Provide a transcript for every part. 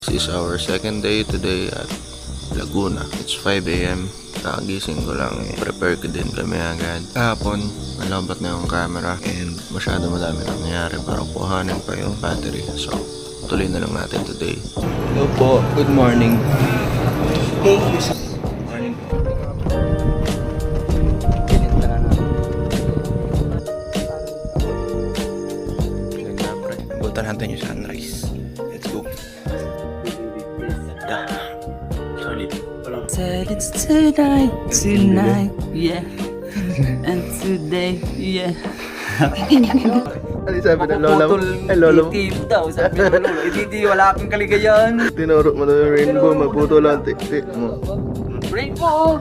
This is our second day today at Laguna. It's 5 AM. Nakagising ko lang. Prepare ko din kami agad. Kahapon, nalabat na yung camera and masyado madami nangyayari para kuhanin pa yung battery. So, tuloy na lang natin today. Hello po. Good morning. Morning po. Butan natin yung sunrise. Let's go. Said it's tonight, yeah, and today, yeah. Ano sabi ng lola mo? Ay, lola mo? Tito daw, sabi ng lola. Hindi, wala akong kaligayahan. Tinuro mo na yung rainbow, magputo lang tik-tik mo. Rainbow!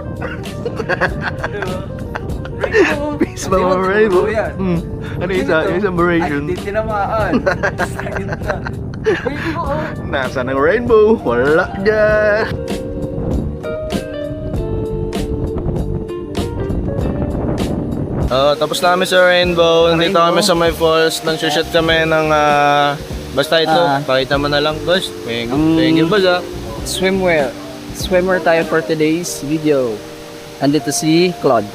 Rainbow! Peace ba mga rainbow? Yan. Ano yung isang variation? Ay, di tinamaan. Rainbow! Nasa ng rainbow? Wala dyan! Tapos na kami sa rainbow. Nandito kami sa may falls. Nag-shoot kami ng basta ito. Pakita mo na lang, boss. Thank you, boss. Swimmer tayo for today's video. Andito si Claude.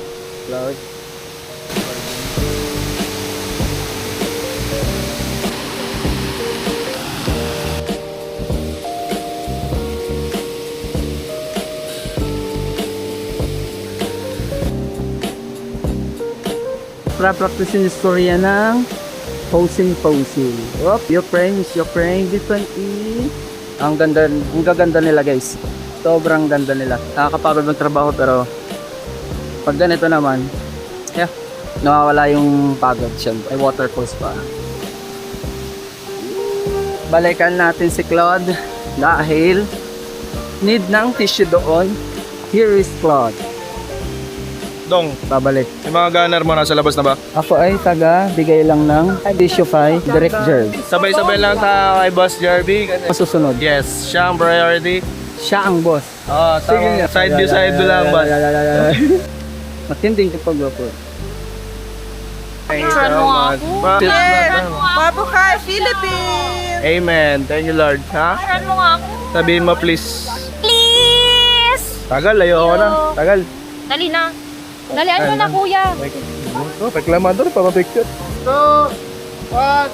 Practice yung istorya ng posing. Op, your praying, this one is ang gaganda nila, guys. Sobrang ganda nila. Nakakapagod magtrabaho pero pag ganito naman, yeah, nawawala yung pagod. Syempre, ay waterfalls pa. Balikan natin si Claude dahil need ng tissue doon. Here is Claude. Dong, Babalik. yung mga gunner mo nasa labas na ba? Ako ay bigay lang ng tissue direct jerk. Sabay-sabay lang sa kay Boss Jarby. Masusunod. Yes, siya ang priority. Siya ang boss. Tama. Side view lang ba? Matinding kapag po. Thank you so much. Mabuhay, Philippines! Amen. Thank you, Lord. Ha? Paran mo nga ako. Sabihin mo, please. Please! Tagal, layo ako na. Tagal. Dali na. Dalian mo na, kuya. Reklamador, papapicture. 2, 1.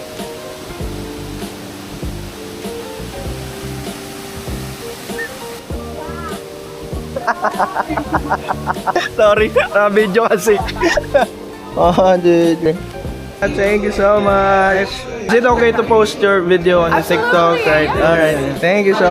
Sorry, na-video kasi. Dude. Thank you so much. Is it okay to post your video on the TikTok? Right? Alright. Thank you so much.